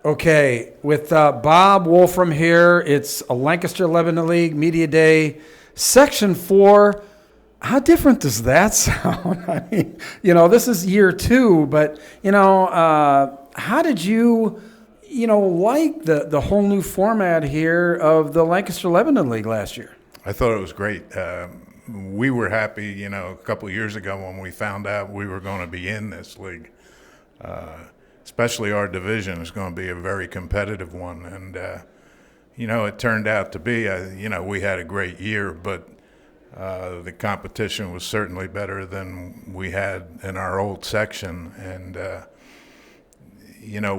Okay, with Bob Wolfrum here, it's a Lancaster Lebanon League Media Day, Section 4. How different does that sound? I mean, this is year 2, but, how did you, like the whole new format here of the Lancaster Lebanon League last year? I thought it was great. We were happy, a couple of years ago when we found out we were going to be in this league. Especially our division is going to be a very competitive one. And, it turned out to be, we had a great year, but the competition was certainly better than we had in our old section. And,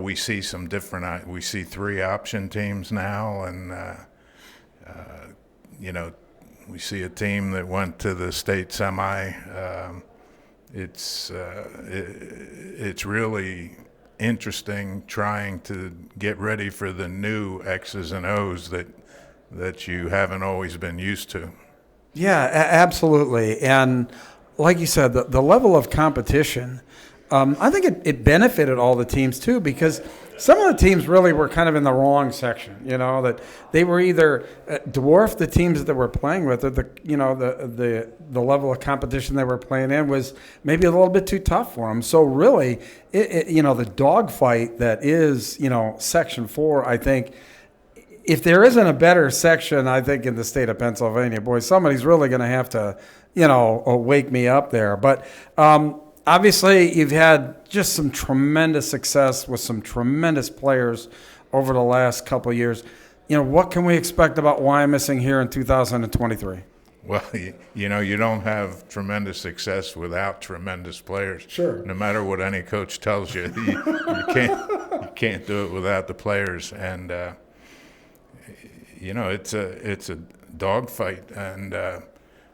we see some different, we see 3 option teams now. And, we see a team that went to the state semi. It's really interesting trying to get ready for the new X's and O's that you haven't always been used to. Yeah, absolutely. And like you said, the level of competition, I think it benefited all the teams too, because some of the teams really were kind of in the wrong section, that they were either dwarfed the teams that we're playing with, or the level of competition they were playing in was maybe a little bit too tough for them. So really, the dogfight that is, Section 4, I think, if there isn't a better section, I think in the state of Pennsylvania, boy, somebody's really going to have to, wake me up there. But obviously, you've had just some tremendous success with some tremendous players over the last couple of years. What can we expect about Wyomissing here in 2023? Well, you don't have tremendous success without tremendous players. Sure. No matter what any coach tells you, you can't do it without the players. And it's a dogfight. And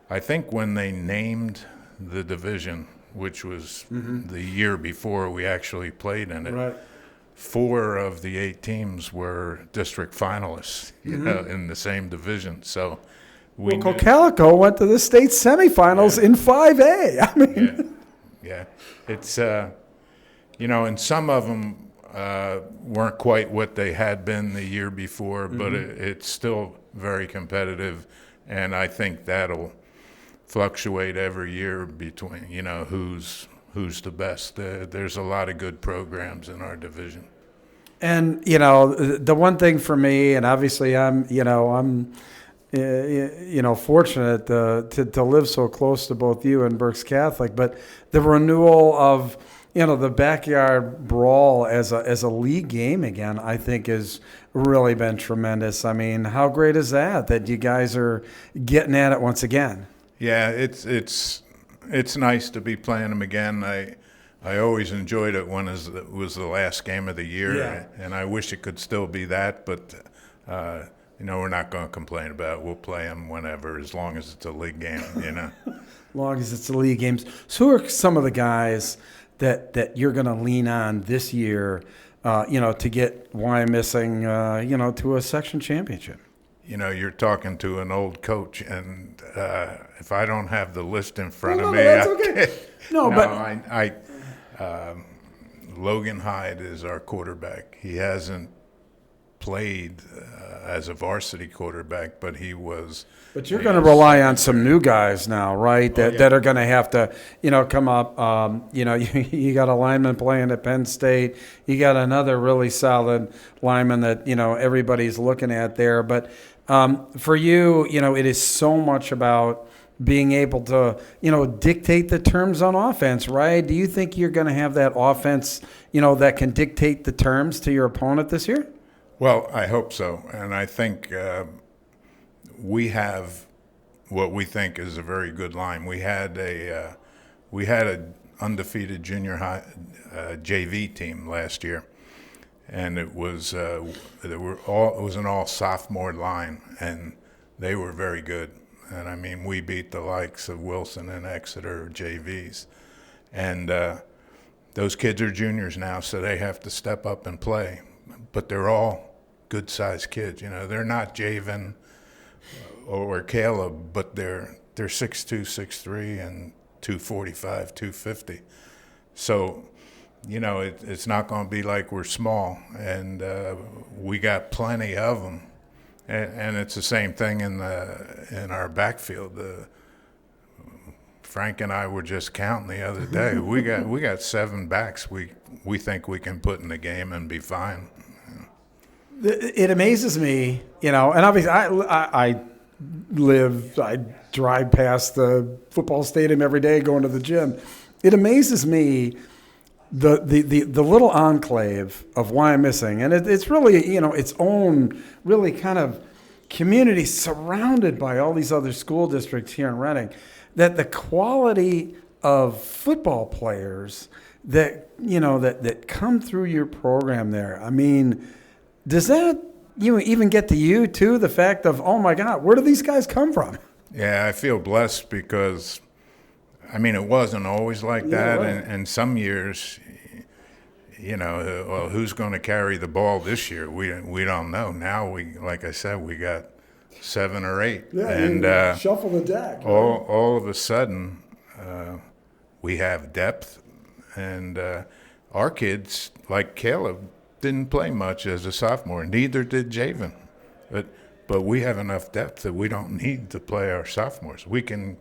I think when they named the division, which was the year before we actually played in it, right, 4 of the 8 teams were district finalists, in the same division. So Calico went to the state semifinals in 5A. I mean, yeah. It's and some of them weren't quite what they had been the year before, but it's still very competitive, and I think that'll fluctuate every year between who's the best. There's a lot of good programs in our division. And the one thing for me, and obviously I'm fortunate to live so close to both you and Berks Catholic, but the renewal of the backyard brawl as a league game again, I think has really been tremendous. I mean, how great is that you guys are getting at it once again? Yeah, it's nice to be playing them again. I always enjoyed it when it was the last game of the year, and I wish it could still be that, but we're not going to complain about it. We'll play them whenever, as long as it's a league game, As long as it's a league games. So who are some of the guys that you're going to lean on this year, to get Wyomissing, to a section championship? You're talking to an old coach, and if I don't have the list in front of me, that's okay. Logan Hyde is our quarterback. He hasn't played as a varsity quarterback, but he was. But you're going to rely on some new guys now, right? That are going to have to, come up. You got a lineman playing at Penn State. You got another really solid lineman that everybody's looking at there. But for you, it is so much about being able to, dictate the terms on offense, right? Do you think you're going to have that offense, that can dictate the terms to your opponent this year? Well, I hope so, and I think we have what we think is a very good line. We had a undefeated junior high JV team last year, and it was it was an all sophomore line, and they were very good. And I mean, we beat the likes of Wilson and Exeter JVs, and those kids are juniors now, so they have to step up and play. But they're all good-sized kids. They're not Javen or Caleb, but they're 6'2", 6'3", and 245, 250. So it's not going to be like we're small, and we got plenty of them. And it's the same thing in our backfield. Frank and I were just counting the other day. We got 7 backs we think we can put in the game and be fine. It amazes me, and obviously I drive past the football stadium every day going to the gym. It amazes me the little enclave of Wyomissing, and it's really, its own really kind of community surrounded by all these other school districts here in Reading, that the quality of football players that come through your program there. I mean, does that even get to you too? The fact of, oh my God, where do these guys come from? Yeah, I feel blessed because, it wasn't always like that, right. and some years, well, who's going to carry the ball this year? We don't know. Now like I said, we got 7 or 8, and shuffle the deck. Right? All of a sudden, we have depth, and our kids, like Caleb, didn't play much as a sophomore. Neither did Javen, but we have enough depth that we don't need to play our sophomores. We can,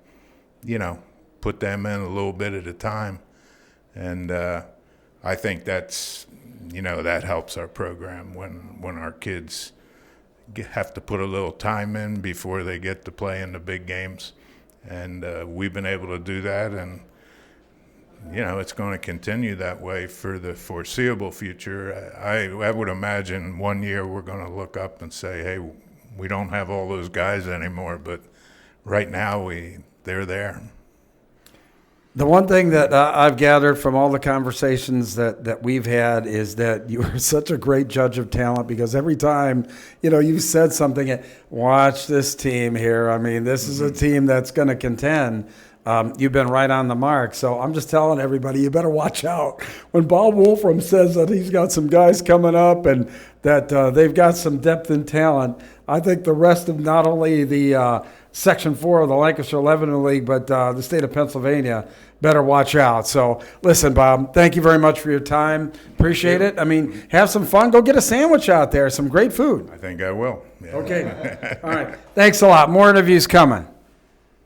put them in a little bit at a time, and I think that's, that helps our program when our kids have to put a little time in before they get to play in the big games, and we've been able to do that, and it's going to continue that way for the foreseeable future. I would imagine one year we're going to look up and say, hey, we don't have all those guys anymore, but right now they're there. The one thing that I've gathered from all the conversations that we've had is that you are such a great judge of talent, because every time, you've said something, watch this team here. This is a team that's going to contend. You've been right on the mark. So I'm just telling everybody, you better watch out. When Bob Wolfrum says that he's got some guys coming up and that they've got some depth and talent, I think the rest of not only the Section 4 of the Lancaster Lebanon League, but the state of Pennsylvania better watch out. So listen, Bob, thank you very much for your time. Appreciate it. Have some fun. Go get a sandwich out there. Some great food. I think I will. Yeah. Okay. All right. Thanks a lot. More interviews coming.